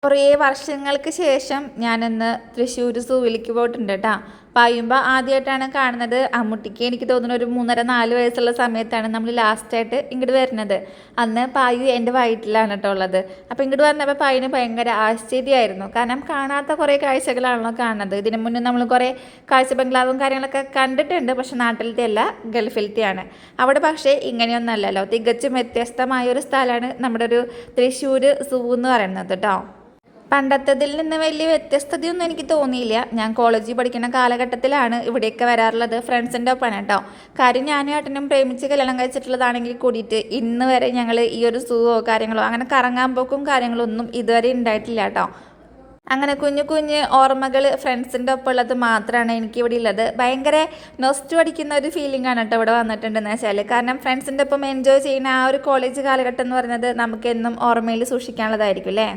കുറേ വർഷങ്ങൾക്ക് ശേഷം ഞാനിന്ന് തൃശ്ശൂർ സൂവിലേക്ക് പോയിട്ടുണ്ട് കേട്ടോ. പായുമ്പോൾ ആദ്യമായിട്ടാണ് കാണുന്നത്. അമ്മുട്ടിക്ക് എനിക്ക് തോന്നുന്നു ഒരു 3.5-4 വയസ്സുള്ള സമയത്താണ് നമ്മൾ ലാസ്റ്റായിട്ട് ഇങ്ങോട്ട് വരുന്നത്. അന്ന് പായു എൻ്റെ വയറ്റിലാണ് കേട്ടോ ഉള്ളത്. അപ്പോൾ ഇങ്ങോട്ട് വന്നപ്പോൾ പായുന് ഭയങ്കര ആശ്ചര്യമായിരുന്നു. കാരണം കാണാത്ത കുറേ കാഴ്ചകളാണല്ലോ കാണുന്നത്. ഇതിനു മുന്നേ നമ്മൾ കുറേ കാഴ്ച ബംഗ്ലാവും കാര്യങ്ങളൊക്കെ കണ്ടിട്ടുണ്ട്. പക്ഷെ നാട്ടിലത്തെ അല്ല, ഗൾഫിലത്തെയാണ്. അവിടെ പക്ഷേ ഇങ്ങനെയൊന്നല്ലല്ലോ, തികച്ചും വ്യത്യസ്തമായ ഒരു സ്ഥലമാണ് നമ്മുടെ ഒരു തൃശ്ശൂർ സൂ എന്ന് പറയുന്നത് കേട്ടോ. പണ്ടത്തതിൽ നിന്ന് വലിയ വ്യത്യസ്തതയൊന്നും എനിക്ക് തോന്നിയില്ല. ഞാൻ കോളേജിൽ പഠിക്കുന്ന കാലഘട്ടത്തിലാണ് ഇവിടെയൊക്കെ വരാറുള്ളത്, ഫ്രണ്ട്സിൻ്റെ ഒപ്പമാണ് കേട്ടോ. കാര്യം ഞാനും ഏട്ടനും പ്രേമിച്ച് കല്യാണം കഴിച്ചിട്ടുള്ളതാണെങ്കിൽ കൂടിയിട്ട് ഇന്ന് വരെ ഞങ്ങൾ ഈ ഒരു സൂവോ കാര്യങ്ങളോ അങ്ങനെ കറങ്ങാൻ പോക്കും കാര്യങ്ങളൊന്നും ഇതുവരെ ഉണ്ടായിട്ടില്ല കേട്ടോ. അങ്ങനെ കുഞ്ഞു കുഞ്ഞ് ഓർമ്മകൾ ഫ്രണ്ട്സിൻ്റെ ഒപ്പം ഉള്ളത് മാത്രമാണ് എനിക്കിവിടെ ഉള്ളത്. ഭയങ്കര നൊസ്റ്റു അടിക്കുന്ന ഒരു ഫീലിംഗ് ആണ് കേട്ടോ ഇവിടെ വന്നിട്ടുണ്ടെന്ന് വെച്ചാൽ. കാരണം ഫ്രണ്ട്സിൻ്റെ ഒപ്പം എൻജോയ് ചെയ്യുന്ന ആ ഒരു കോളേജ് കാലഘട്ടം എന്ന് പറയുന്നത് നമുക്കെന്നും ഓർമ്മയിൽ സൂക്ഷിക്കാനുള്ളതായിരിക്കും അല്ലേ.